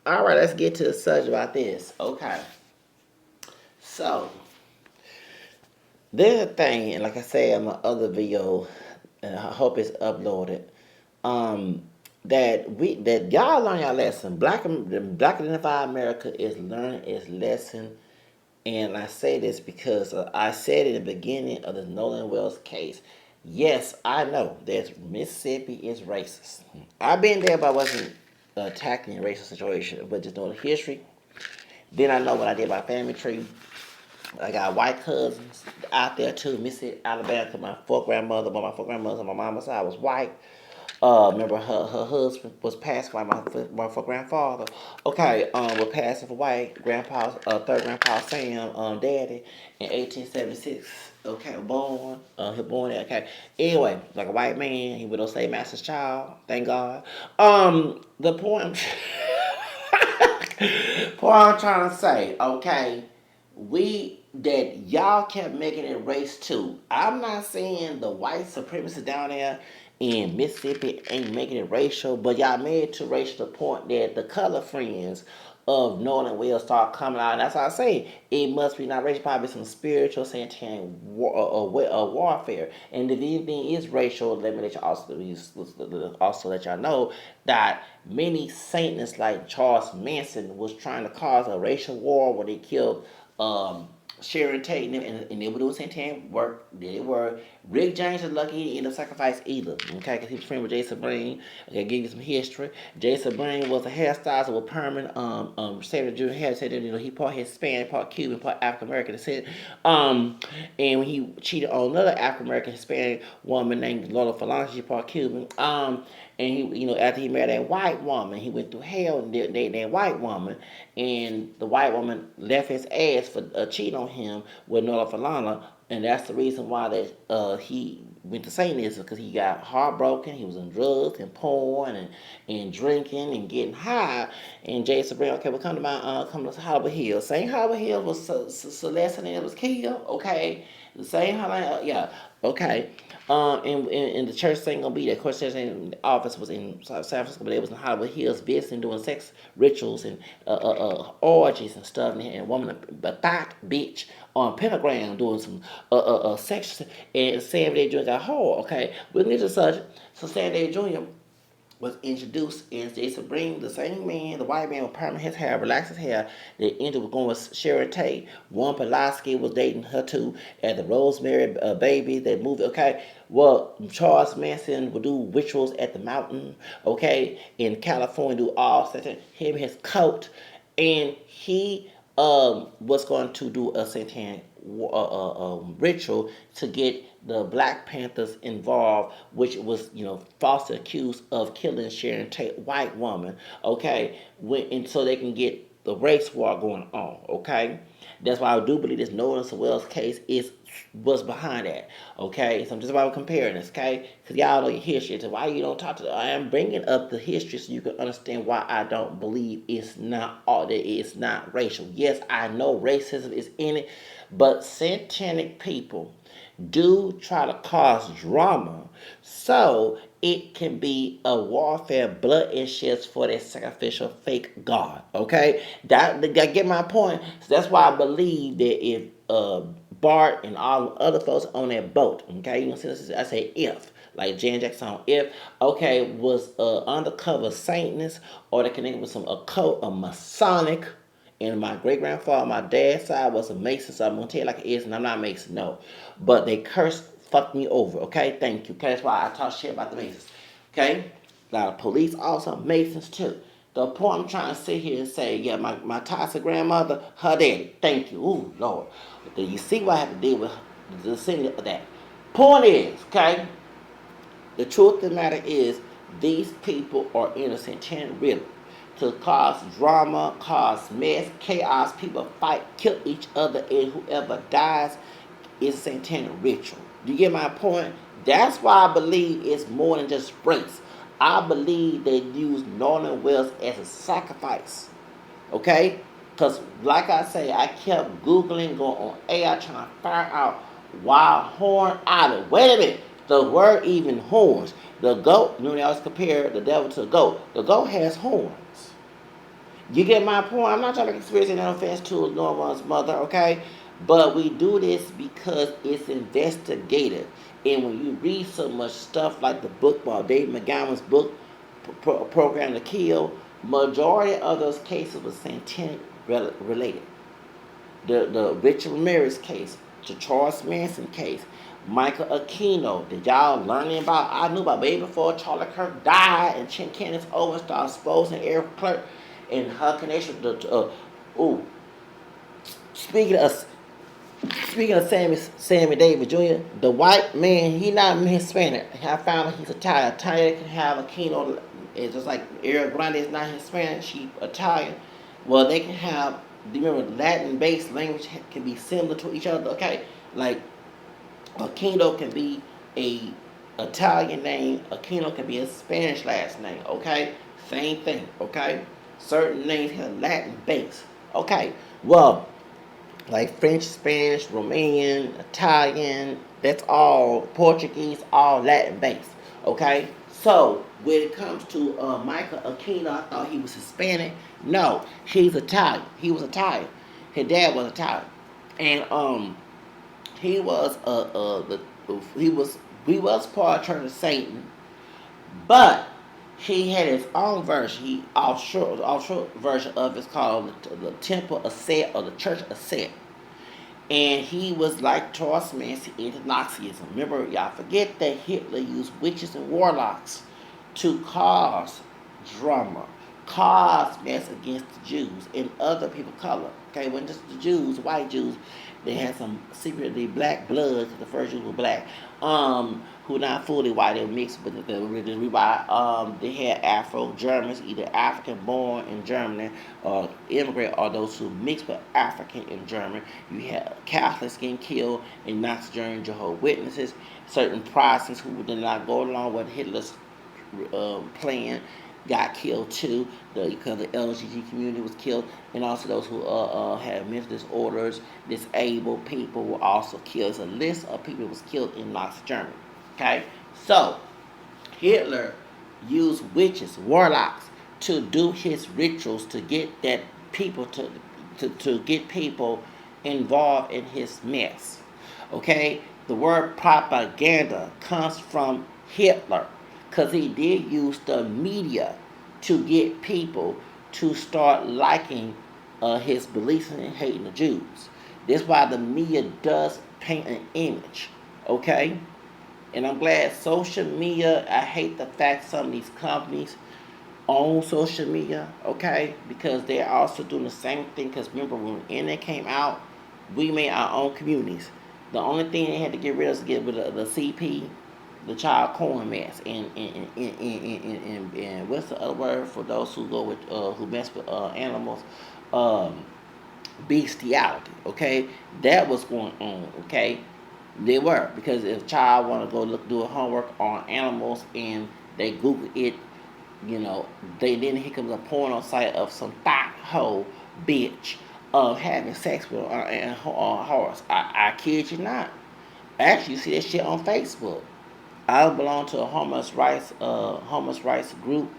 All right, let's get to the subject about this. Okay, so there's a thing, and like I said in my other video, and I hope it's uploaded. Um, that y'all learn y'all lesson. Black Identified America is learning its lesson, and I say this because I said in the beginning of the Nolan Wells case. Yes, I know that Mississippi is racist. I've been there, but I wasn't attacking a racist situation, but just knowing the history. Then I know when I did my family tree, I got white cousins out there too. Mississippi, Alabama, because my fourth grandmother, but my fourth grandmother on my mama's side was white. Remember her husband was passed by my fourth grandfather. Okay, was passed for white. Grandpa's third grandpa Sam, daddy in 1876. Okay, born. He born there. Okay. Anyway, like a white man, he was no slave master's child. Thank God. The point. What I'm trying to say, okay, we that y'all kept making it race too. I'm not saying the white supremacists down there in Mississippi ain't making it racial, but y'all made it to racial to the point that the color friends of Nolan Wells start coming out. And that's why I say it must be not racial, probably some spiritual satanic warfare. And if anything is racial, let me let you also let y'all know that many Satanists like Charles Manson was trying to cause a racial war when they killed Sharon Tate and they were doing satanic work. They were. Rick James is lucky he didn't end up sacrificing either. Okay, because he was friends with Jay Sebring. Okay, give you some history. Jay Sebring was a hairstylist with permanent Saturday Junior hair. Said that he part Hispanic, part Cuban, part African American. Said and when he cheated on another African American Hispanic woman named Lola Falana, she part Cuban. And he, after he married that white woman, he went through hell and dated that white woman, and the white woman left his ass for cheating on him with North Falana, and that's the reason why that he went to Satanism because he got heartbroken. He was in drugs and porn and drinking and getting high. And Jay Sabrin, okay, we come to Hollywood Hills. Same Hollywood Hills was Celeste and it was killed. Okay, the same Hollywood, yeah. Okay. And the church ain't gonna be there. Of course, church in the office was in San Francisco, but it was in Hollywood Hills, visiting, doing sex rituals and orgies and stuff. And a woman, a thought bitch on pentagram, doing some sex and Sam Day Jr. got whore. Okay, we can get to such. So Sam Day Jr. was introduced as Jason Bring, the same man, the white man with permanent his hair, relaxed his hair, that ended up going with Sharon Tate. Warren Pulaski was dating her too, and the Rosemary baby, that movie, okay? Well, Charles Manson would do rituals at the mountain, okay, in California, do all such him and his coat, and he was going to do a satanic ritual to get the Black Panthers involved, which was, falsely accused of killing Sharon Tate, white woman, okay, and so they can get the race war going on, okay. That's why I do believe this Nolan Wells case is what's behind that, okay. So I'm just about comparing this, okay, because y'all know your history. So why you don't talk to? I am bringing up the history so you can understand why I don't believe it's not all that it's not racial. Yes, I know racism is in it, but satanic people do try to cause drama so it can be a warfare, blood and shits for their sacrificial fake god. Okay, that get my point. So that's why I believe that if Bart and all other folks on that boat, okay, I say if. Like Jan Jackson, if was undercover Satanist or they connected with some occult or Masonic, and my great grandfather, my dad's side was a Mason, so I'm gonna tell you like it is, and I'm not Mason, no. But they cursed, fucked me over, okay? Thank you. Okay, that's why I talk shit about the Masons. Okay? A lot of police, also Masons too. The point I'm trying to sit here and say, yeah, my toxic grandmother, her daddy. Thank you. Ooh, Lord. Do you see what I have to deal with the city of that? Point is, okay, the truth of the matter is these people are innocent, really, to cause drama, cause mess, chaos. People fight, kill each other, and whoever dies is a satanic ritual. Do you get my point? That's why I believe it's more than just race. I believe they use Nolan Wells as a sacrifice. Okay? Because, like I say, I kept Googling, going on AI, trying to figure out why horn idol. Wait a minute. The word even horns. The goat, they always compare the devil to a goat. The goat has horns. You get my point? I'm not trying to experience any offense to no one's mother, okay? But we do this because it's investigative. And when you read so much stuff like the book by David McGowan's book, Program to Kill, majority of those cases was satanic related. The Richard Ramirez case, the Charles Manson case, Michael Aquino. Did y'all learn about? I knew about way before Charlie Kirk died and Candace Owens started exposing Eric Clark and her connection to. Ooh, speaking of Sammy Davis Jr., the white man, he not Hispanic. I found he's Italian. Italian can have Aquino. It's just like Eric Grande is not Hispanic. She Italian. Well, they can have. Remember, Latin-based language can be similar to each other. Okay, like Aquino can be a Italian name. Aquino can be a Spanish last name. Okay, same thing. Okay, certain names have Latin base. Okay, well, like French, Spanish, Romanian, Italian, that's all Portuguese, all Latin based. Okay, so when it comes to Michael Aquino, I thought he was Hispanic. No, he's Italian. He was Italian. His dad was Italian, and he was he was part of Church of Satan, but he had his own version. He offshore version of it's called the Temple of Set or the Church of Set. And he was like Charles Manson into Nazism. Remember, y'all forget that Hitler used witches and warlocks to cause drama, cause mess against the Jews and other people of color. Okay, it wasn't just the Jews, white Jews. They had some secretly black blood, because the first Jews were black, who not fully white, they were mixed with the religious revive. They had Afro-Germans, either African-born in Germany, or immigrant, or those who mixed with African and German. You had Catholics getting killed in Nazi Germany, Jehovah's Witnesses, certain Protestants who did not go along with Hitler's plan got killed too, because the LGBT community was killed, and also those who had mental disorders, disabled people were also killed. It's a list of people who was killed in Nazi Germany. Okay, so Hitler used witches, warlocks, to do his rituals to get that people to get people involved in his mess. Okay, the word propaganda comes from Hitler, because he did use the media to get people to start liking his beliefs and hating the Jews. That's why the media does paint an image, okay? And I'm glad social media, I hate the fact some of these companies own social media, okay? Because they're also doing the same thing, because remember when the internet came out, we made our own communities. The only thing they had to get rid of is get rid of the CP, the child corn mess, and what's the other word for those who go with who mess with animals? Bestiality. Okay, that was going on. Okay, they were, because if a child want to go do a homework on animals and they Google it, they then here comes a porno site of some thigh hole bitch having sex with a horse. I kid you not. Actually, you see that shit on Facebook. I belong to a homeless rights group,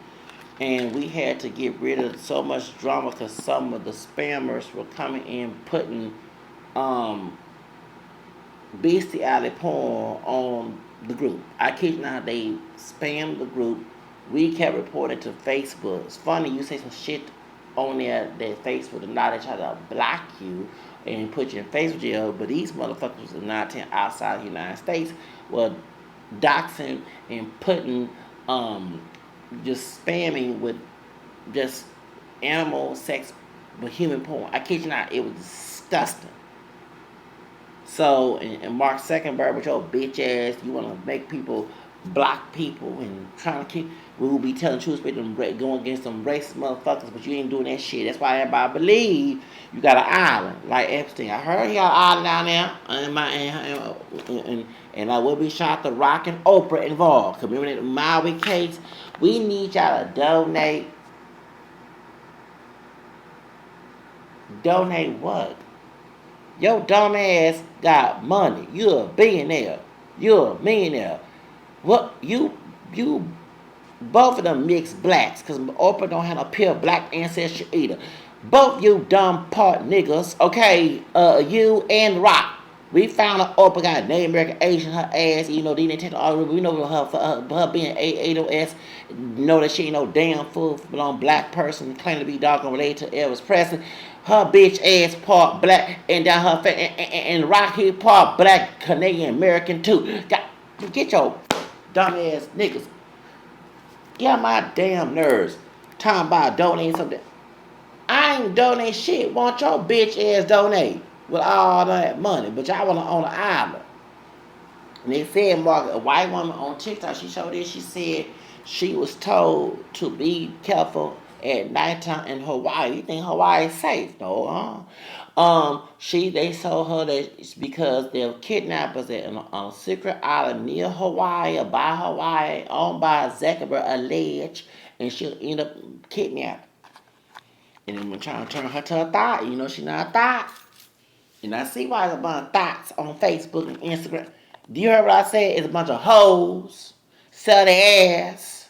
and we had to get rid of so much drama because some of the spammers were coming in putting bestiality porn on the group. I kid you not, they spammed the group. We kept reporting to Facebook. It's funny, you say some shit on there that Facebook, and now they try to block you and put you in Facebook jail, but these motherfuckers are not outside the United States. Well, doxing and putting just spamming with just animal sex with human porn. I kid you not, it was disgusting. So, and Mark Zuckerberg with your bitch ass, you want to make people block people and trying to keep, we will be telling truth, but going against some racist motherfuckers, but you ain't doing that shit. That's why everybody believe you got an island like Epstein. I heard he got an island down there, and I will be shocked the Rock and Oprah involved. Cause remember that Maui case? We need y'all to donate. Donate what? Your dumb ass got money. You're a billionaire. You're a millionaire. What you Both of them mixed blacks, because Oprah don't have a pure black ancestry either. Both you dumb part niggas, okay, you and Rock. We found out Oprah got Native American Asian her ass, you know, they didn't take all we know her being AOS, know that she ain't no damn fool on black person, claim to be doggone related to Elvis Presley. Her bitch ass part black, and down her face, and Rock here part black Canadian American too. Get your dumb ass niggas. Get on my damn nerves. Talking about donating something. I ain't donate shit. Want your bitch ass donate with all that money. But y'all want to own an island. And they said, Mark, a white woman on TikTok, she showed this. She said she was told to be careful at nighttime in Hawaii. You think Hawaii is safe? No. They told her that it's because there were kidnappers on a secret island near Hawaii or by Hawaii, owned by Zuckerberg, alleged, and she'll end up kidnapped. And then when trying to turn her to a thought, you know she not a thought. And I see why there's a bunch of thoughts on Facebook and Instagram. Do you hear what I said? It's a bunch of hoes, sell their ass.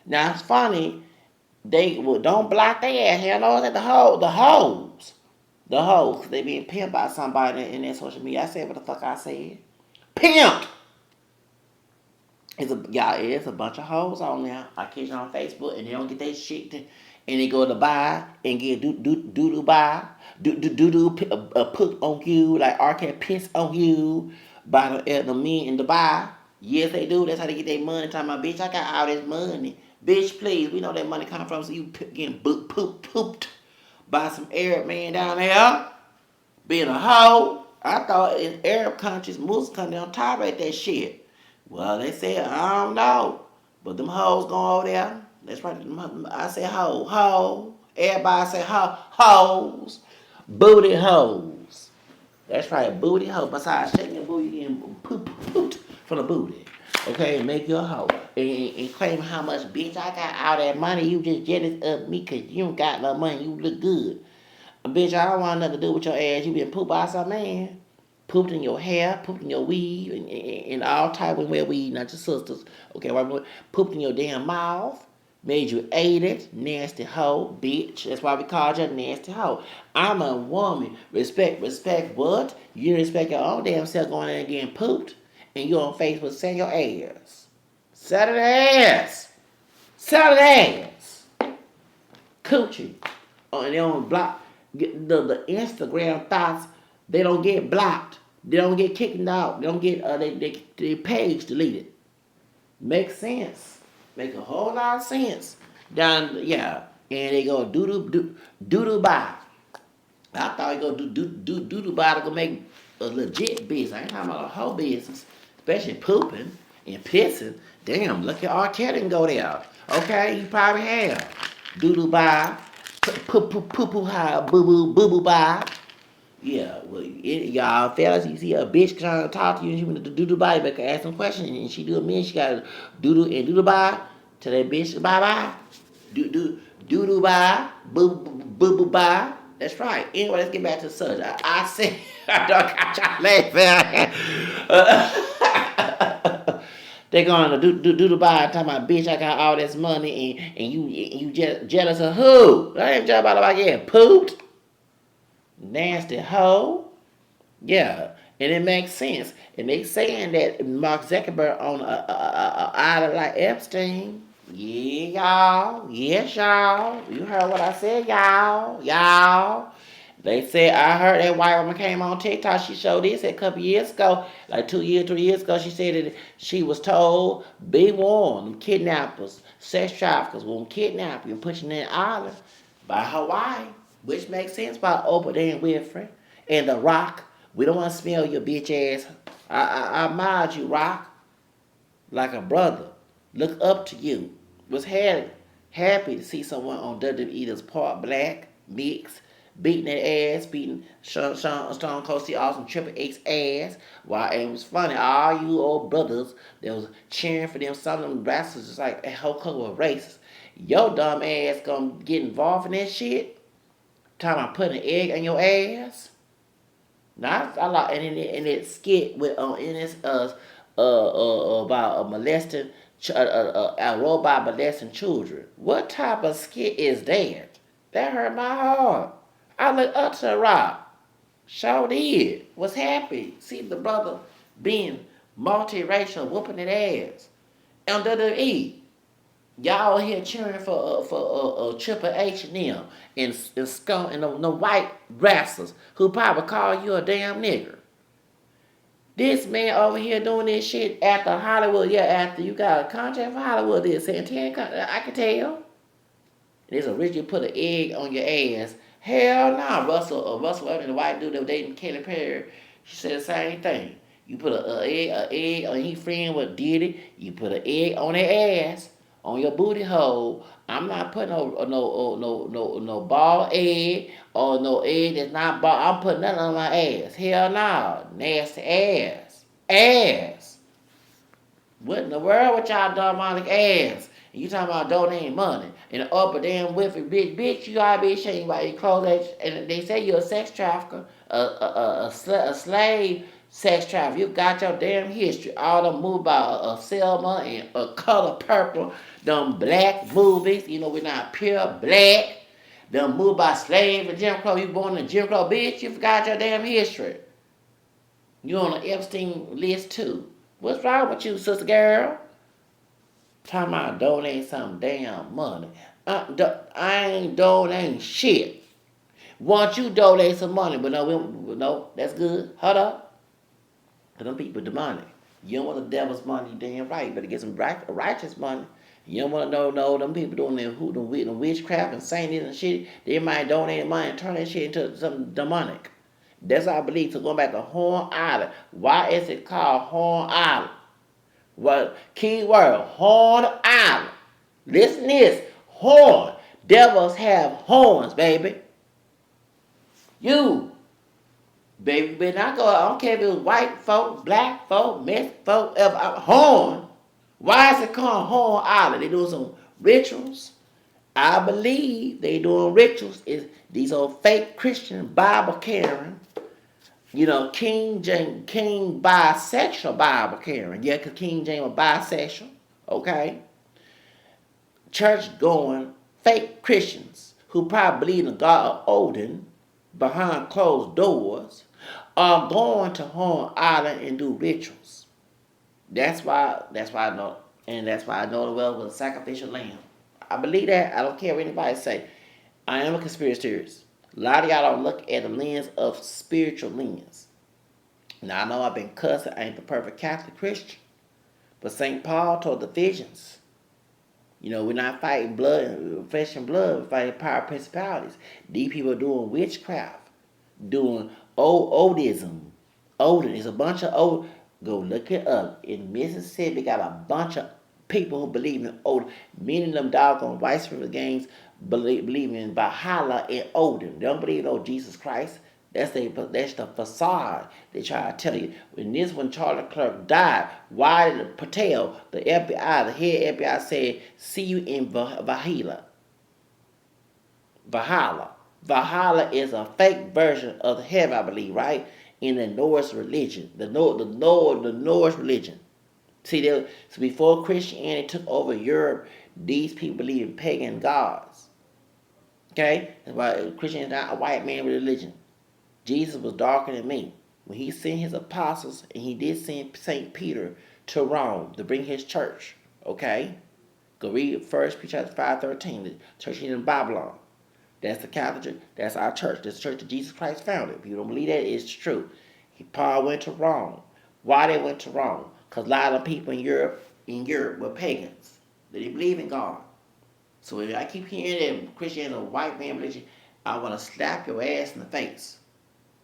Now it's funny, don't block their ass. Hell no, the hoes. The hoes, they being pimped by somebody in their social media. I said what the fuck I said. Pimp! It's a bunch of hoes on there. I catch you on Facebook and they don't get their shit and they go to buy and get do buy. Do put on you, like R. K. piss on you by the men in Dubai. Yes, they do. That's how they get their money. Talking about, bitch, I got all this money. Bitch, please, we know that money come from, so you getting pooped by some Arab man down there. Being a hoe. I thought in Arab countries, Muslim countries don't tolerate that shit. Well, they said, I don't know. But them hoes going over there. That's right. I say ho. Everybody say hoes. Booty hoes. That's right, booty hoe. Besides shaking your booty, you getting pooped from the booty. Okay, make your hoe. And claim how much, bitch, I got all that money. You just jealous of me because you don't got no money. You look good. Bitch, I don't want nothing to do with your ass. You been pooped by some man. Pooped in your hair, pooped in your weave, and all type of wear weave, not your sisters. Okay, right? Pooped in your damn mouth. Made you ate it, nasty hoe, bitch. That's why we called you a nasty hoe. I'm a woman. Respect what? You respect your own damn self going in and getting pooped, and you on Facebook saying your ass. Sell that ass. Sell that ass. Coochie. Oh, and they don't block the Instagram thoughts. They don't get blocked. They don't get kicked out. They don't get their page deleted. Makes sense. Make a whole lot of sense. And they go do buy. I thought he go do buy to go make a legit business. I ain't talking about a whole business, especially pooping and pissing. Damn, look at R. Kelly and go there. Okay, you probably have do buy, poo high, boo boo buy. Yeah, well, y'all fellas, you see a bitch trying to talk to you and she want to do the bye, but ask some questions and she do a man, she got to do the bye to that bitch bye. Do bye, boo bye. That's right. Anyway, let's get back to the subject. I said, I don't got y'all laughing. They gonna do the bye talking about, bitch, I got all this money and you jealous of who? I ain't jealous about getting pooped. Nasty hoe. Yeah, and it makes sense. And they saying that Mark Zuckerberg on a island like Epstein. Yeah, y'all. Yes, y'all. You heard what I said, y'all. They said, I heard that white woman came on TikTok. She showed this a couple years ago, like 2 years, 3 years ago. She said that she was told, be warned, kidnappers, sex traffickers will kidnap you and put you in an island by Hawaii. Which makes sense by Oprah and Winfrey and The Rock. We don't want to smell your bitch ass. I admire you, Rock, like a brother. Look up to you. Was happy to see someone on WWE that's part black, mixed, beating that ass, beating Stone Cold Steve Austin Triple X ass. While it was funny, all you old brothers that was cheering for them, some of them wrestlers just like a whole couple of races. Your dumb ass gonna get involved in that shit? Talking about putting an egg in your ass. Now I like in it skit with about molesting A robot molesting children. What type of skit is that? That hurt my heart. I looked up to the rock. Sure did. Was happy. See the brother being multiracial, whooping that ass. WWE. Y'all here cheering for Triple H and them and Skull and the white wrestlers who probably call you a damn nigger. This man over here doing this shit after Hollywood, after you got a contract for Hollywood, this Satanic, I can tell. There's a rich you put an egg on your ass. Hell no, Russell and the white dude that was dating Katy Perry, she said the same thing. You put an egg on his friend what did it. You put an egg on their ass, on your booty hole. I'm not putting no bald egg or no egg that's not bald. I'm putting nothing on my ass. Hell no, nasty ass. What in the world with y'all demonic ass? And you talking about donating money and the upper damn whiffy bitch, you gotta be ashamed about your clothes. And they say you're a sex trafficker, a slave sex trafficker. You got your damn history. All them movies about Selma and Color Purple, them black movies. You know we're not pure black. Them movies about slaves and Jim Crow. You born in Jim Crow, bitch. You forgot your damn history. You on the Epstein list too. What's wrong with you, sister girl? Talking about donate some damn money. I ain't donating shit. Want you donate some money, but no, that's good. Hold up. Because them people demonic. You don't want the devil's money, you damn right. Better get some righteous money. You don't want to know them people doing the witchcraft and saints and shit. They might donate money and turn that shit into something demonic. That's what I believe. So going back to Horn Island. Why is it called Horn Island? Well, key word, Horn Island. Listen to this. Horn. Devils have horns, baby. You, baby, better not go. I don't care if it was white folk, black folk, Mexican folk, horn. Why is it called Horn Island? They doing some rituals. I believe they doing rituals. These old fake Christian Bible carrying. King bisexual Bible carrying. Yeah, because King James was bisexual. Okay? Church going fake Christians who probably believe in the God of Odin behind closed doors are going to Horn Island and do rituals. That's why I know. And that's why I know the well was a sacrificial lamb. I believe that. I don't care what anybody say. I am a conspiracy theorist. A lot of y'all don't look at the lens of spiritual lens. Now, I know I've been cussing. I ain't the perfect Catholic Christian. But St. Paul told the Ephesians, we're not fighting flesh and blood. We're fighting power principalities. These people are doing witchcraft, doing Odism. Odin is a bunch of old. Go look it up. In Mississippi, got a bunch of people who believe in Odin. Many of them doggone white supremacist gangs believe in Valhalla and Odin. They don't believe in Jesus Christ. That's the facade they try to tell you. When Charlie Clerk died, why did Patel, the FBI, the head FBI, said, "See you in Valhalla"? Valhalla is a fake version of the heaven, I believe, right? In the Norse religion, the Norse religion. See, so before Christianity took over Europe, these people believe in pagan gods. Okay, that's why Christianity is not a white man religion. Jesus was darker than me. When he sent his apostles, and he did send St. Peter to Rome to bring his church. Okay? Go read 1 Peter 5:13, the church in Babylon. That's the Catholic Church. That's our church. That's the church that Jesus Christ founded. If you don't believe that, it's true. Paul went to Rome. Why they went to Rome? Because a lot of people in Europe were pagans. They didn't believe in God. So if I keep hearing that Christianity is a white man religion, I want to slap your ass in the face.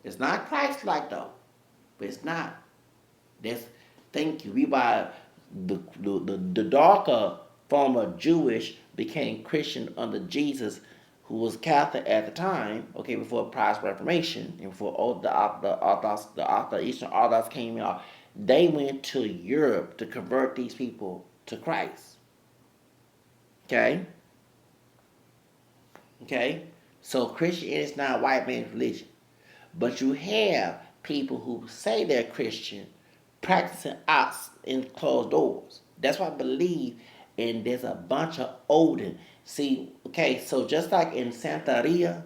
It's not Christ-like though, but it's not. Thank you. We by the darker form of Jewish became Christian under Jesus, who was Catholic at the time. Okay, before Protestant Reformation and before the Eastern Orthodox came out, they went to Europe to convert these people to Christ. Okay. So Christianity is not a white man's religion. But you have people who say they're Christian practicing acts in closed doors. That's why I believe, and there's a bunch of Odin. See, okay, so just like in Santeria,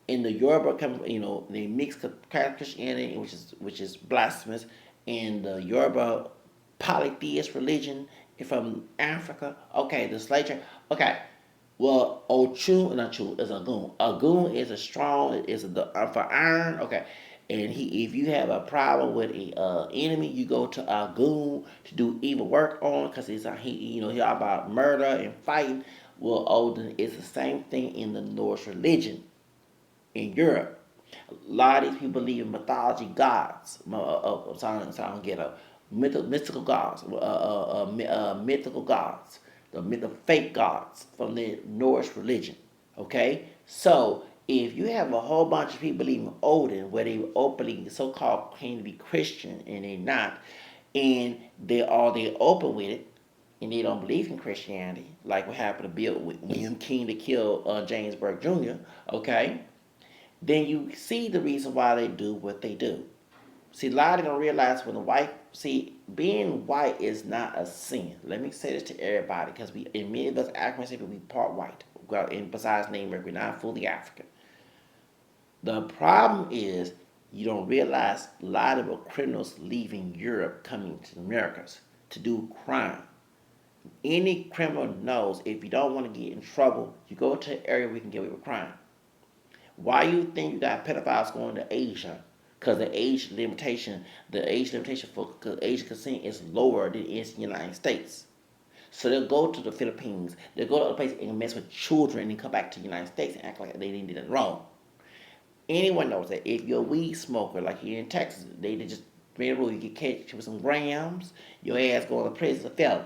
in the Yoruba, they mix Catholic Christianity, which is blasphemous, and the Yoruba polytheist religion from Africa. Okay, the slave trade. Okay, well, Ochu, not Chu, is a goon. A goon is a strong, for iron. Okay, and if you have a problem with a enemy, you go to a goon to do evil work on, because he all about murder and fighting. Well, Odin is the same thing in the Norse religion in Europe. A lot of these people believe in mythology gods. So I don't get a mystical gods, mythical gods, the fake gods from the Norse religion. Okay, so if you have a whole bunch of people believing Odin, where they openly so-called claim to be Christian and they're not, and they open with it, and they don't believe in Christianity, like what happened to Bill William King to kill James Burke Jr. Okay, then you see the reason why they do what they do. See, a lot of them don't realize when the white, see, being white is not a sin. Let me say this to everybody, because in many of us Africans, we part white. Well, and besides name, we're not fully African. The problem is you don't realize a lot of criminals leaving Europe coming to the Americas to do crime. Any criminal knows if you don't want to get in trouble, you go to an area where you can get away with crime. Why you think you got pedophiles going to Asia? Because the age limitation for age consent is lower than it is in the United States. So they'll go to the Philippines, they'll go to other places and mess with children and come back to the United States and act like they didn't do nothing wrong. Anyone knows that if you're a weed smoker, like here in Texas, they just made a rule: you get catch with some grams, your ass going to prison as a felon.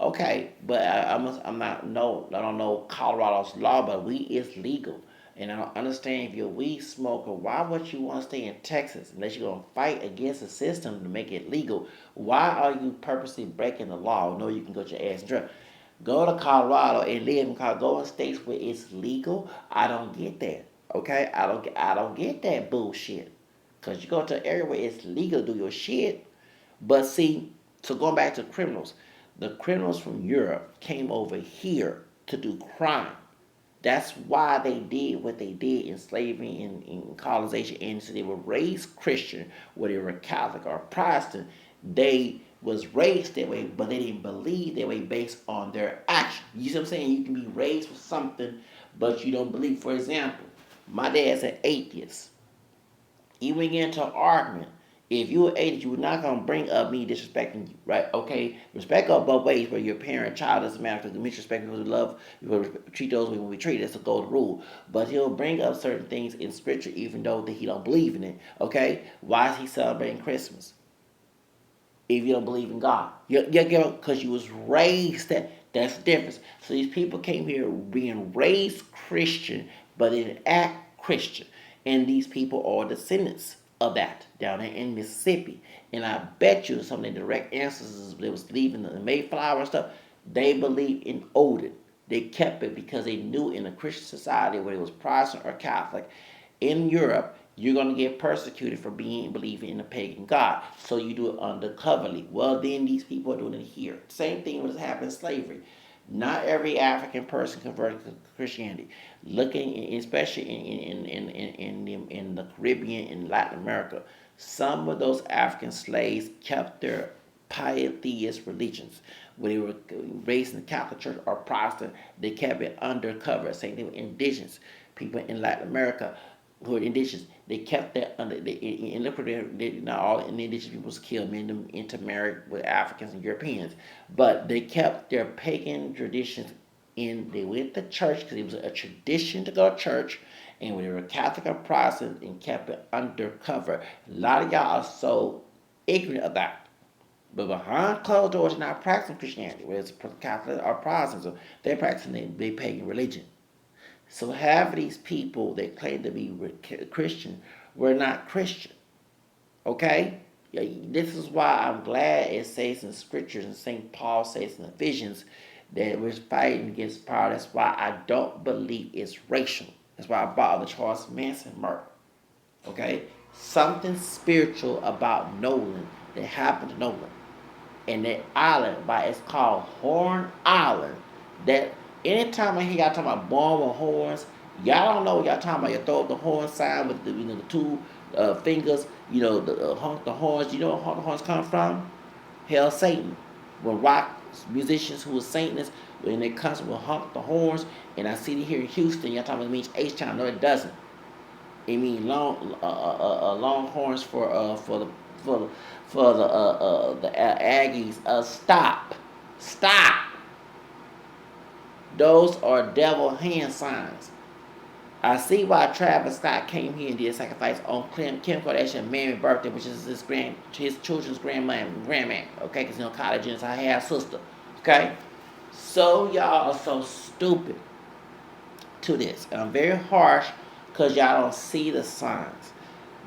Okay, but I'm not no, I don't know Colorado's law, but weed is legal. And I don't understand, if you're a weed smoker, why would you want to stay in Texas unless you're going to fight against the system to make it legal? Why are you purposely breaking the law? No, you can go to your ass and drug. Go to Colorado and live in Colorado. Go in states where it's legal. I don't get that. Okay, I don't get that bullshit. Cause you go to an area where it's legal to do your shit. But see, so going back to criminals, the criminals from Europe came over here to do crime. That's why they did what they did in slavery and in colonization. And so they were raised Christian, whether they were Catholic or Protestant. They was raised that way, but they didn't believe that way based on their action. You see what I'm saying? You can be raised with something, but you don't believe. For example, my dad's an atheist. Even when you get into an argument, if you were atheist, you were not gonna bring up me disrespecting you, right? Okay, respect up both ways, where your parent, child doesn't matter. Because mutual respect, because we love, we treat those when we treat. That's a golden rule. But he'll bring up certain things in scripture, even though that he don't believe in it. Okay, why is he celebrating Christmas if you don't believe in God? Because you was raised that. That's the difference. So these people came here being raised Christian, but they didn't act Christian. And these people are descendants of that down there in Mississippi. And I bet you some of the direct ancestors that was leaving the Mayflower and stuff, they believed in Odin. They kept it because they knew in a Christian society, whether it was Protestant or Catholic, in Europe, you're going to get persecuted for believing in a pagan god. So you do it undercoverly. Well, then these people are doing it here. Same thing was happening in slavery. Not every African person converted to Christianity. Looking, especially in the Caribbean and Latin America, some of those African slaves kept their polytheist religions. When they were raised in the Catholic Church or Protestant, they kept it undercover. Same thing with indigenous people in Latin America who are indigenous. They kept that under. Not all indigenous people was killed. Many of them intermarried with Africans and Europeans, but they kept their pagan traditions in. They went to church because it was a tradition to go to church, and when they were Catholic or Protestant, and kept it undercover. A lot of y'all are so ignorant of that. But behind closed doors, they're not practicing Christianity, whether it's Catholic or Protestant. So they're practicing their pagan religion. So half of these people that claim to be Christian were not Christian. Okay? This is why I'm glad it says in scriptures, and St. Paul says in Ephesians, that we're fighting against power. That's why I don't believe it's racial. That's why I bought the Charles Manson murder. Okay? Something spiritual about Nolan that happened to Nolan. And that island, it's called Horn Island. That anytime I hear y'all talking about born with horns, y'all don't know what y'all talking about. You throw up the horn sign with the two fingers, the honk the horns. You know where honk the horns come from? Hell, Satan. When rock musicians who are Satanists, when they constantly will honk the horns, and I see it here in Houston, y'all talking about it means H-Town. No, it doesn't. It means long horns for the Aggies. Stop. Those are devil hand signs. I see why Travis Scott came here and did a sacrifice on Kim Kardashian's Mary's birthday, which is his children's grandman, okay? Because college is her half sister, okay? So y'all are so stupid to this. And I'm very harsh because y'all don't see the signs.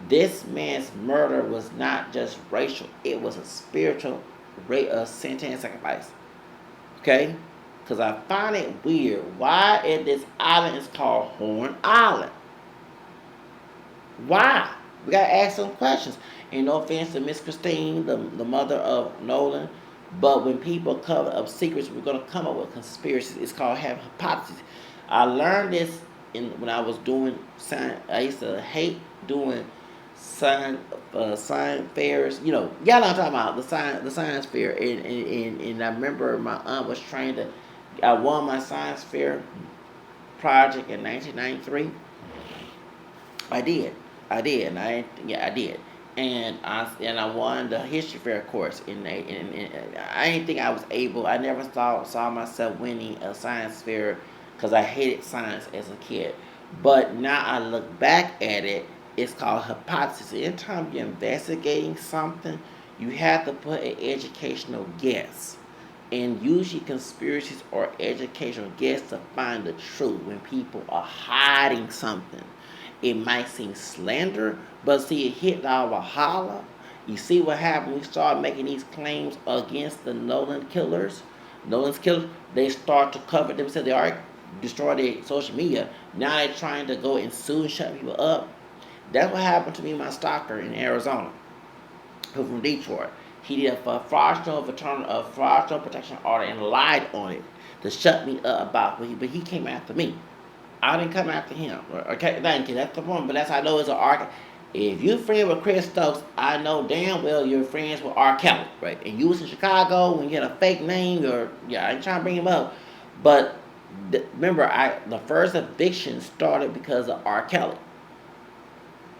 This man's murder was not just racial; it was a spiritual, satanic sacrifice, okay? Because I find it weird. Why is this island is called Horn Island? Why? We got to ask some questions. And no offense to Miss Christine, the mother of Nolan, but when people cover up secrets, we're going to come up with conspiracies. It's called hypotheses. I learned this when I was doing science. I used to hate doing science fairs. Y'all know what I'm talking about, the science fair. And I remember my aunt was trying to. I won my science fair project in 1993. I did, and I did, and I won the history fair course. And I didn't think I was able. I never saw myself winning a science fair because I hated science as a kid. But now I look back at it. It's called hypothesis. Anytime you're investigating something, you have to put an educational guess. And usually conspiracies or educational guess to find the truth when people are hiding something. It might seem slender, but see, it hit our holler. You see what happened? We started making these claims against the Nolan's killers, they start to cover themselves. They already destroyed their social media. Now they're trying to go and sue and shut people up. That's what happened to me, my stalker in Arizona, who from Detroit. He did a fraudulent protection order and lied on it to shut me up about it. But he came after me. I didn't come after him. Okay, thank you. That's the point. But that's how I know it's an R. If you friend with Chris Stokes, I know damn well you're friends with R. Kelly, right? And you was in Chicago when you had a fake name, I ain't trying to bring him up. But remember, the first eviction started because of R. Kelly.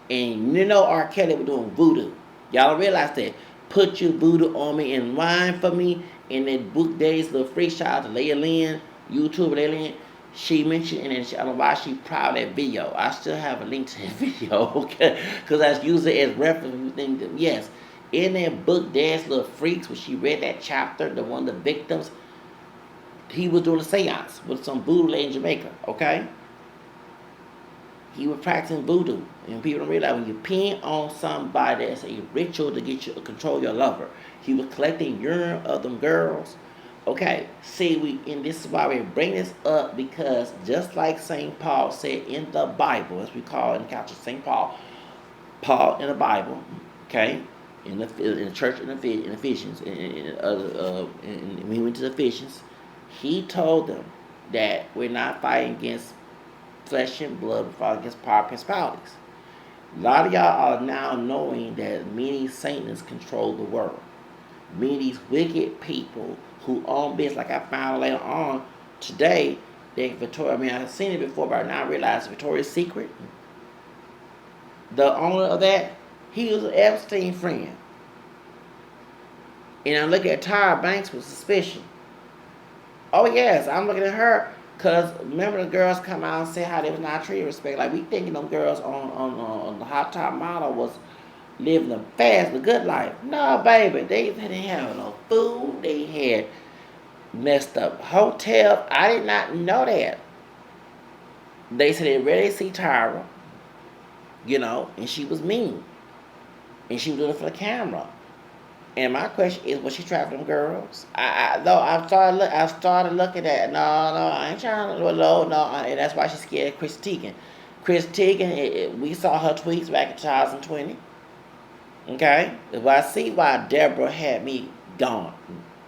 And R. Kelly was doing voodoo. Y'all don't realize that. Put your voodoo on me and wine for me. In that book days, little freak shout out to Leia Lynn, YouTube Leia Lynn. She mentioned, and I don't know why she proud of that video. I still have a link to that video, okay? Because I use it as reference. You think that, yes, in that book, there's little freaks. When she read that chapter, the one of the victims, he was doing a seance with some voodoo lady in Jamaica, okay? He was practicing voodoo. And people don't realize when you pin on somebody, that's a ritual to get you to control your lover. He was collecting urine of them girls. Okay, see, this is why we bring this up, because just like St. Paul said in the Bible, as we call it in Catholic, St. Paul in the Bible, okay, in the church in Ephesians, when he went to the Ephesians, he told them that we're not fighting against flesh and blood, we're fighting against power principalities. A lot of y'all are now knowing that many Satanists control the world. Many of these wicked people who own business, like I found later on today, I've seen it before, but I now realize Victoria's Secret, the owner of that, he was an Epstein friend. And I'm looking at Tyra Banks with suspicion. Oh yes, I'm looking at her, because remember the girls come out and say how they was not treated respect. Like we thinking them girls on the Hot Top Model was living the the good life. No, baby, they didn't have no food. They had messed up hotels. I did not know that. They said they rarely see Tyra, and she was mean. And she was doing it for the camera. And my question is, was she trafficking them girls? I started looking at, no, I ain't trying to, and that's why she's scared of Chris Teigen. Chris Teigen, we saw her tweets back in 2020. Okay? Well, I see why Deborah had me gone.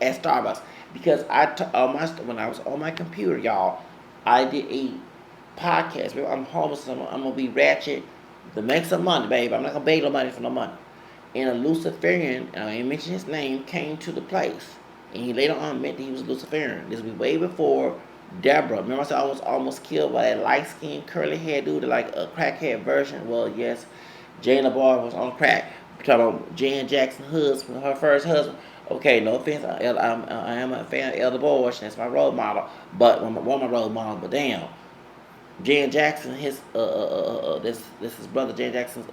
at Starbucks because when I was on my computer, y'all, I did a podcast. Remember, I'm homeless. So I'm gonna be ratchet to make some money, babe. I'm not gonna beg no money for no money. And a Luciferian, I ain't mention his name, came to the place, and he later on admitted he was Luciferian. This was way before Deborah. Remember, I said I was almost killed by that light skinned curly hair dude, like a crackhead version. Well, yes, Jane LaBar was on crack. We're talking about Jan Jackson's husband, her first husband. Okay, no offense, I am a fan of Elder Bush. That's my role model. But one of my role models. But damn, Jan Jackson, this his brother Jan Jackson's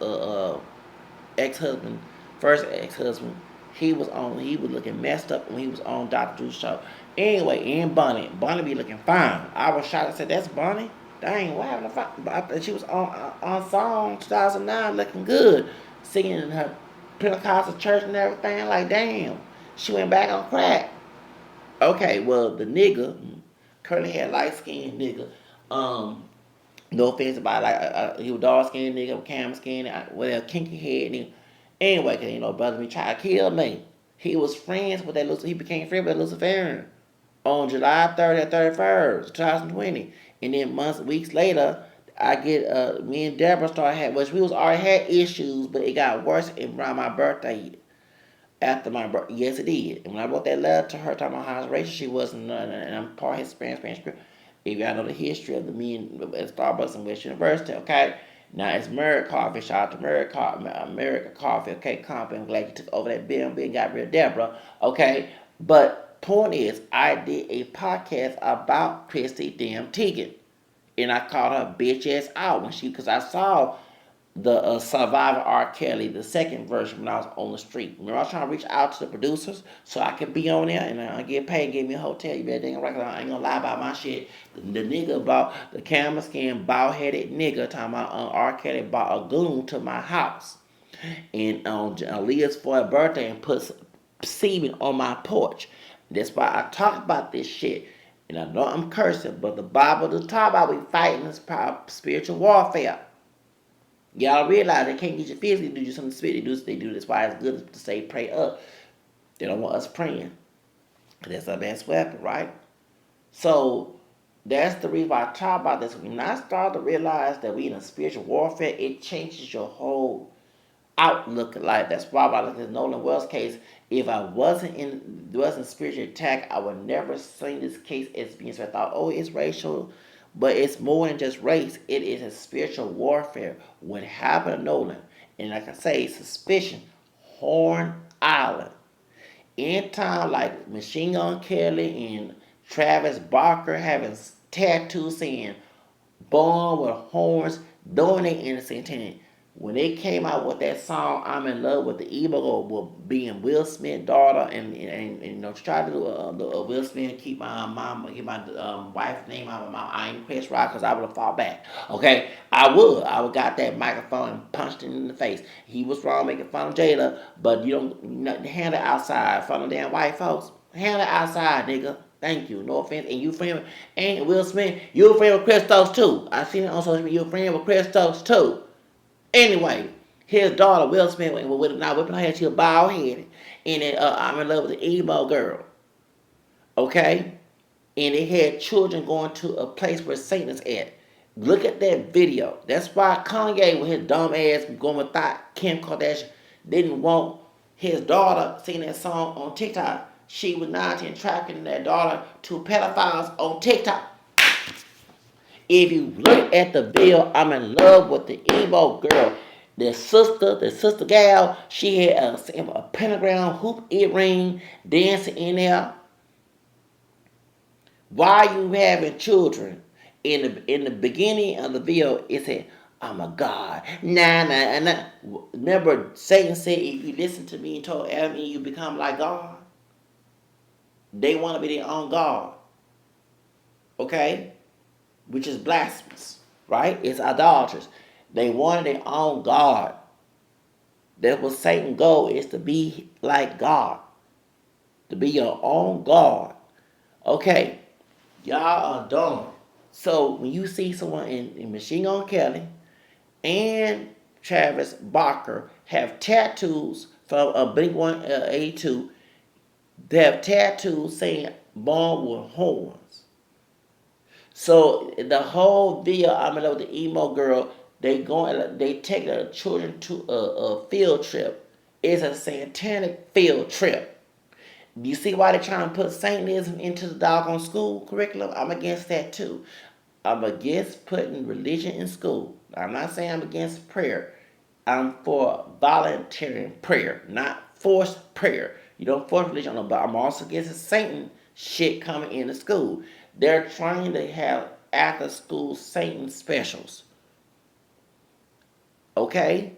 ex-husband, first ex-husband. He was looking messed up when he was on Dr. Drew's show. Anyway, and Bonnie be looking fine. I was shocked. I said, "That's Bonnie." Dang, what happened to fine? She was on song 2009, looking good, singing in her Pentecostal church and everything. Like, damn, she went back on crack. Okay, well, the nigga, curly hair, light skinned nigga, no offense about he was dark skinned nigga, cam skinned, whatever, kinky head nigga. Anyway, cause brother me tried to kill me. He was friends with that He became friends with that Luciferian on July 30th, 31st, 2020. And then weeks later, I get me and Deborah started which we was already had issues, but it got worse around my birthday. After my birthday, yes, it did. And when I wrote that letter to her talking about how racist she was, and I'm part Hispanic, if y'all know the history of the men at Starbucks and West University, okay? Now it's Merrick Coffee. Shout out to Merrick Coffee, okay? Company. I'm glad you took over that bill and got rid of Deborah, okay? But point is, I did a podcast about Christy damn Teigen. And I called her bitch ass out because I saw the Survivor R. Kelly, the second version when I was on the street. Remember, I was trying to reach out to the producers so I could be on there and I get paid, give me a hotel. You better think I ain't gonna lie about my shit. The nigga about the camera skin, bald headed nigga talking about R. Kelly bought a goon to my house. And on Aaliyah's 4th birthday and put semen on my porch. That's why I talk about this shit. And I know I'm cursing, but the Bible does talk about we fighting this spiritual warfare. Y'all realize they can't get you physically, do you something spiritually. They do. That's why it's good to say pray up. They don't want us praying. That's our best weapon, right? So that's the reason why I talk about this. When I start to realize that we in a spiritual warfare, it changes your whole outlook at life. That's why I look at Nolan Wells case. If I wasn't spiritual attack, I would never seen this case as being so. I thought, oh, it's racial. But it's more than just race. It is a spiritual warfare. What happened to Nolan, and like I say, suspicion, Horn Island. In time, like Machine Gun Kelly and Travis Barker having tattoos saying "born with horns," knowing they innocent. When they came out with that song, "I'm in Love with the Emo," with being Will Smith's daughter, and try to do Will Smith keep my wife's name out of my mouth. I ain't pressed right because I would have fought back. Okay, I would got that microphone and punched him in the face. He was wrong making fun of Jada, but you don't handle it outside from the damn white folks. Handle it outside, nigga. Thank you. No offense. And you friend and Will Smith, you a friend with Christos too. I seen it on social media. You a friend with Christos too. Anyway, his daughter, Will Smith, with not whipping her head, she was bald headed. And then, I'm in love with the emo girl. Okay? And they had children going to a place where Satan is at. Look at that video. That's why Kanye, with his dumb ass going with Kim Kardashian, didn't want his daughter singing that song on TikTok. She was 19 trafficking that daughter to pedophiles on TikTok. If you look at the video, I'm in love with the emo girl. The sister gal, she had a pentagram hoop earring dancing in there. Why you having children? In the beginning of the video, it said, "I'm a god." Nah. Remember, Satan said, if you listen to me and told Adam, you become like God. They want to be their own God. Okay? Which is blasphemous, right? It's idolaters. They wanted their own God. That's what Satan's goal is, to be like God. To be your own God. Okay, y'all are dumb. So when you see someone in Machine Gun Kelly and Travis Barker have tattoos from a Blink 182, They have tattoos saying born with horns. So the whole video, I'm in love with the emo girl. They take their children to a field trip. It's a satanic field trip. You see why they're trying to put Satanism into the doggone school curriculum? I'm against that too. I'm against putting religion in school. I'm not saying I'm against prayer. I'm for volunteering prayer, not forced prayer. You don't force religion on them, but I'm also against the Satan shit coming into school. They're trying to have after school Satan specials. Okay?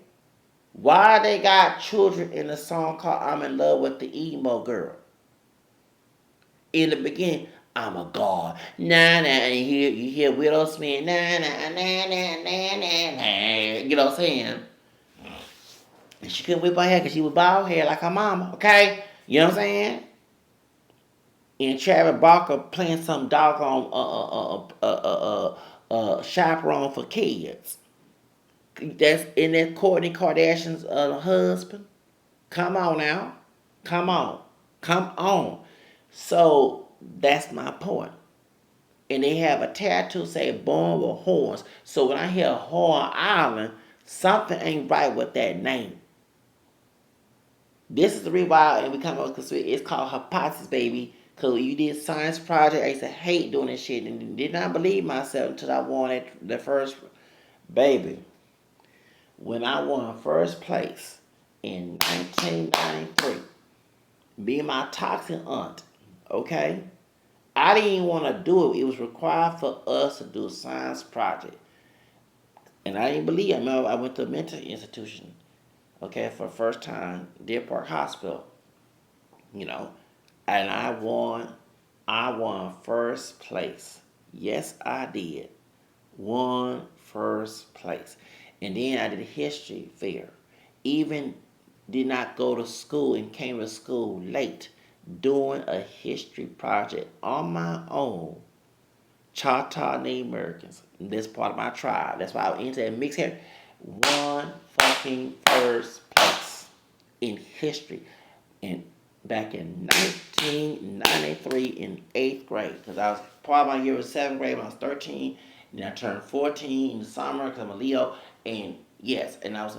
Why they got children in a song called I'm in Love with the Emo Girl? In the beginning, I'm a god. Nah, nah, and you hear Widow Smith, nah, nah, nah, nah, nah, nah, nah. You know what I'm saying? And she couldn't whip her hair because she was bald hair like her mama, okay? You know what I'm saying? And Travis Barker playing some doggone chaperone for kids. That's in that Kourtney Kardashian's husband. Come on now. Come on. Come on. So that's my point. And they have a tattoo say born with horns. So when I hear Horn Island, something ain't right with that name. This is the reason why, and we come up with it's called hypothesis, baby. Because when you did science project, I used to hate doing this shit and did not believe myself until I won it the first baby. When I won first place in 1993, being my toxic aunt, okay? I didn't even want to do it. It was required for us to do a science project. And I didn't believe it. I remember I went to a mental institution, okay, for the first time, Deer Park Hospital, you know, and I won first place. Yes, I did. Won first place. And then I did a history fair. Even did not go to school and came to school late doing a history project on my own. Choctaw Native Americans. This part of my tribe. That's why I went into that mixed hair. One fucking first place in history. And back in 1993 in 8th grade. Because I was part of my year was 7th grade when I was 13. And then I turned 14 in the summer because I'm a Leo. And yes, and I was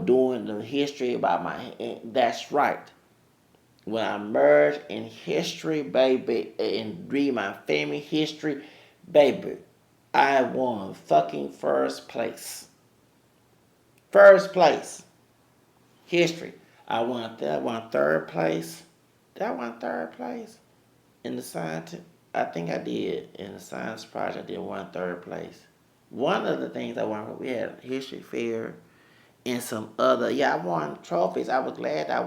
doing the history about that's right. When I merged in history, baby, and read my family history, baby, I won fucking first place. First place. History. I won third place. Did I won third place? In the science, I think I did. In the science project, I did won third place. One of the things I won, we had a history fair and some other, I won trophies. I was glad I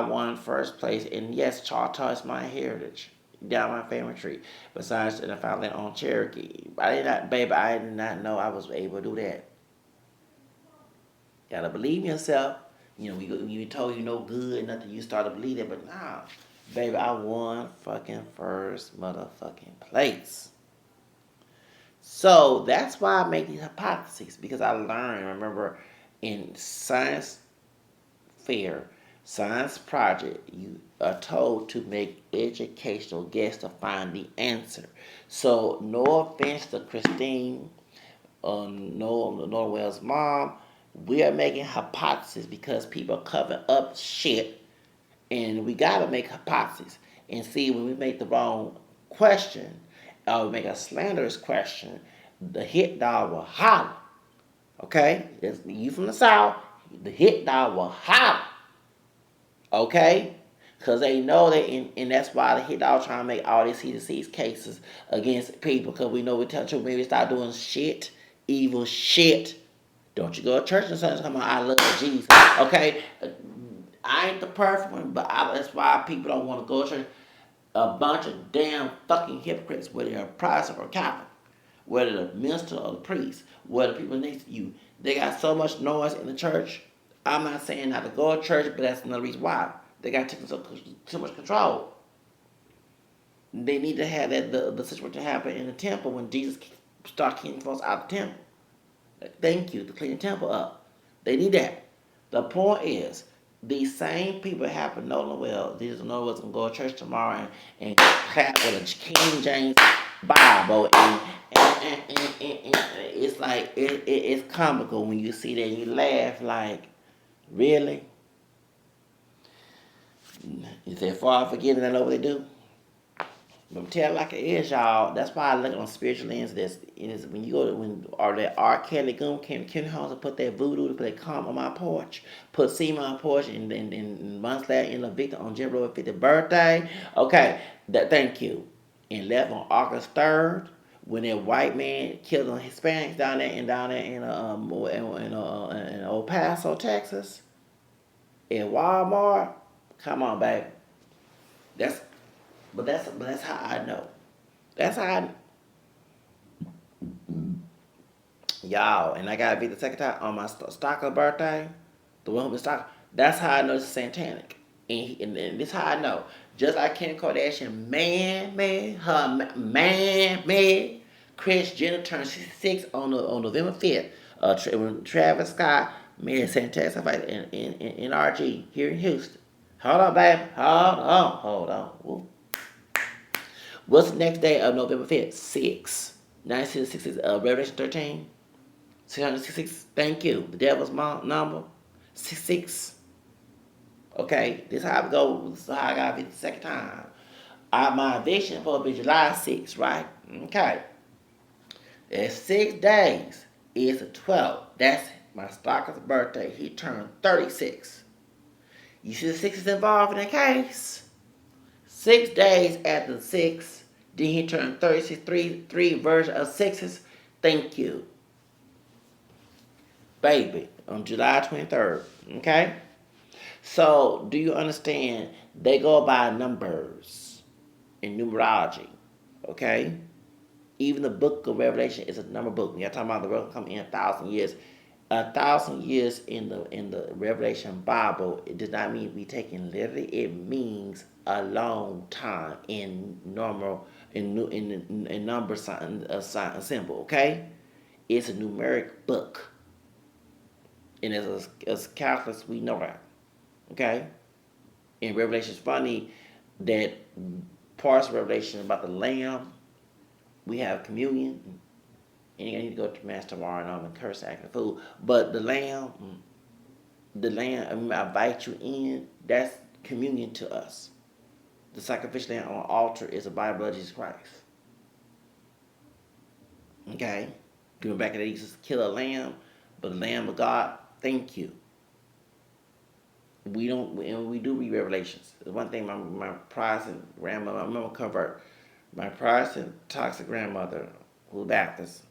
won first place, and yes, Choctaw is my heritage, down my family tree. Besides, and I found that on Cherokee. I did not know I was able to do that. You gotta believe in yourself. You know, you told you no good, nothing, you start to believe it, but nah, baby, I won fucking first motherfucking place. So that's why I make these hypotheses, because I learned, remember, in science fair, science project, you are told to make educational guesses to find the answer. So, no offense to Christine, Nolan Wells' mom, we are making hypotheses because people are covering up shit, and we gotta make hypotheses and see when we make the wrong question or we make a slanderous question, the hit dog will holler. Okay, it's you from the south, the hit dog will holler. Okay? Because they know that, and that's why the hit dog trying to make all these C2C's cases against people. Because we know we tell you maybe start doing shit, evil shit. Don't you go to church and something come on, I love Jesus. Okay? I ain't the perfect one, but that's why people don't want to go to church. A bunch of damn fucking hypocrites, whether they're a Protestant or Catholic, whether the minister or the priest, whether people next to you, they got so much noise in the church. I'm not saying not to go to church, but that's another reason why. They got taken too much control. They need to have the situation happen in the temple when Jesus started kicking folks out of the temple. Thank you to clean the temple up. They need that. The point is, These same people happen Nolan Wells. These Nolan Wells gonna go to church tomorrow and clap with a King James Bible, and it's like it's comical when you see that and you laugh like, really? You say far forgetting I know what they do. But tell it like it is, y'all. That's why I look on spiritual lens. This is when you go to or that R. Kelly Goon Ken Holmes and put that voodoo to put that calm on my porch, put semen on my porch, and months later in the victim on January 50th birthday. Okay, that thank you. And left on August 3rd when that white man killed on Hispanics down there in El Paso, Texas, in Walmart. Come on, baby. That's but that's how I know. That's how I, y'all, and I gotta be the second time on my stalker birthday, the one who was stalker. That's how I know it's satanic, and this how I know. Just like Kim Kardashian, man, Kris Jenner turned 66 on November 5th. When Travis Scott made Santex fight in RG here in Houston. Hold on, baby. Hold on. Woo. What's the next day of November 5th? 6. 1966, Revelation 13. 666. Thank you. The devil's number. 66. Okay, this is how it goes. This is how I got it the second time. My eviction supposed to be July 6th, right? Okay. It's 6 days. It's the 12th. That's my stalker's birthday. He turned 36. You see the 6 is involved in the case? 6 days after the 6, then he turned 36, three version of 6s. Thank you. Baby, on July 23rd. Okay? So, do you understand? They go by numbers in numerology. Okay? Even the book of Revelation is a number book. When you're talking about the world coming in 1,000 years. 1,000 years in the Revelation Bible, it does not mean we taking literally. It means a long time in normal in number sign symbol. Okay, it's a numeric book, and as Catholics we know that. Okay, in Revelation, it's funny that parts of Revelation about the Lamb. We have communion. And you need to go to Mass tomorrow and I'm going to curse acting fool. But the lamb, I invite you in. That's communion to us. The sacrificial lamb on the altar is the body blood of Jesus Christ. Okay? Going back to that, he used to kill a lamb, but the Lamb of God, thank you. We do read Revelations. The one thing my Protestant grandmother, I remember convert. My Protestant toxic grandmother, who was Baptist,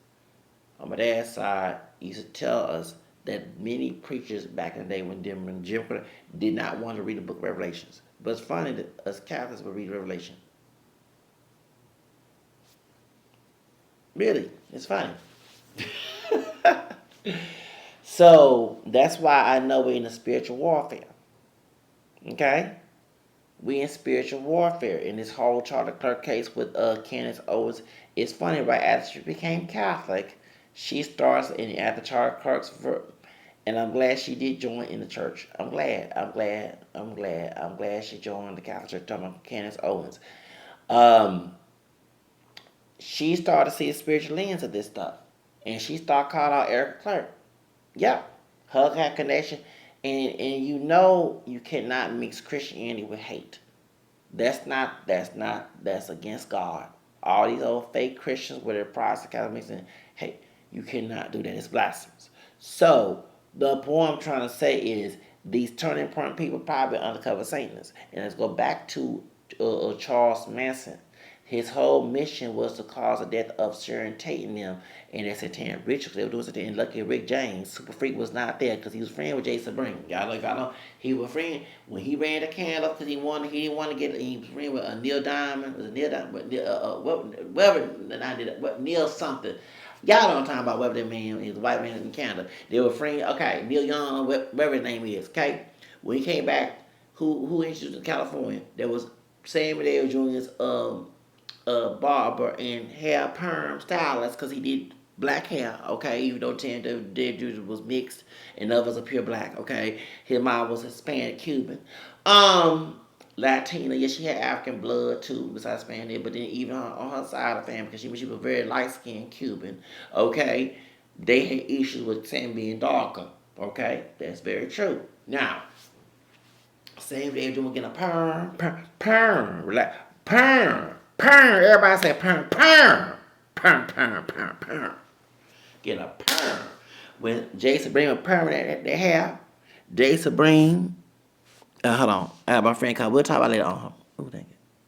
on my dad's side, used to tell us that many preachers back in the day when Jim Crow did not want to read the book of Revelations. But it's funny that us Catholics would read Revelation. Really, it's funny. So that's why I know we're in a spiritual warfare. Okay? We in spiritual warfare in this whole Charlie Clerk case with Candace Owens. It's funny, right after she became Catholic, she starts in after Charlie Clerk's, and I'm glad she did join in the church. I'm glad she joined the Catholic Church. Talking about Candace Owens, she started to see a spiritual lens of this stuff, and she started calling out Eric Clark. Yeah, Hug had connection, and you cannot mix Christianity with hate. That's against God. All these old fake Christians with their Protestant Catholics mixing, hey, you cannot do that. It's blasphemous. So the point I'm trying to say is these turning point people probably undercover Satanists. And let's go back to Charles Manson. His whole mission was to cause the death of Sharon Tate and them and their satanic rituals. They were doing something. And lucky Rick James, Super Freak, was not there because he was friend with Sebring. Y'all know he was friend when he ran the candle because he didn't want to get. He was friend with Neil Diamond. Was it Neil Diamond? Neil something. Y'all don't talk about whatever that man is, the white man in Canada. They were friends. Okay, Neil Young, whatever his name is. Okay, when he came back, who introduced to California? There was Samuel L. Jr.'s barber and hair perm stylist because he did black hair, okay, even though 10 of their dudes was mixed and others are pure black, okay. His mom was Hispanic Cuban. Latina, yeah, she had African blood too, besides Spanish, but then even on her side of the family, because she was very light skinned Cuban, okay, they had issues with Sam being darker, okay, that's very true. Now, same day doing getting a perm, like perm, everybody say perm. Get a perm. When Jason bring a perm that hair, Jason bring, hold on, I have my friend called, we'll talk about it later on. Ooh, thank you.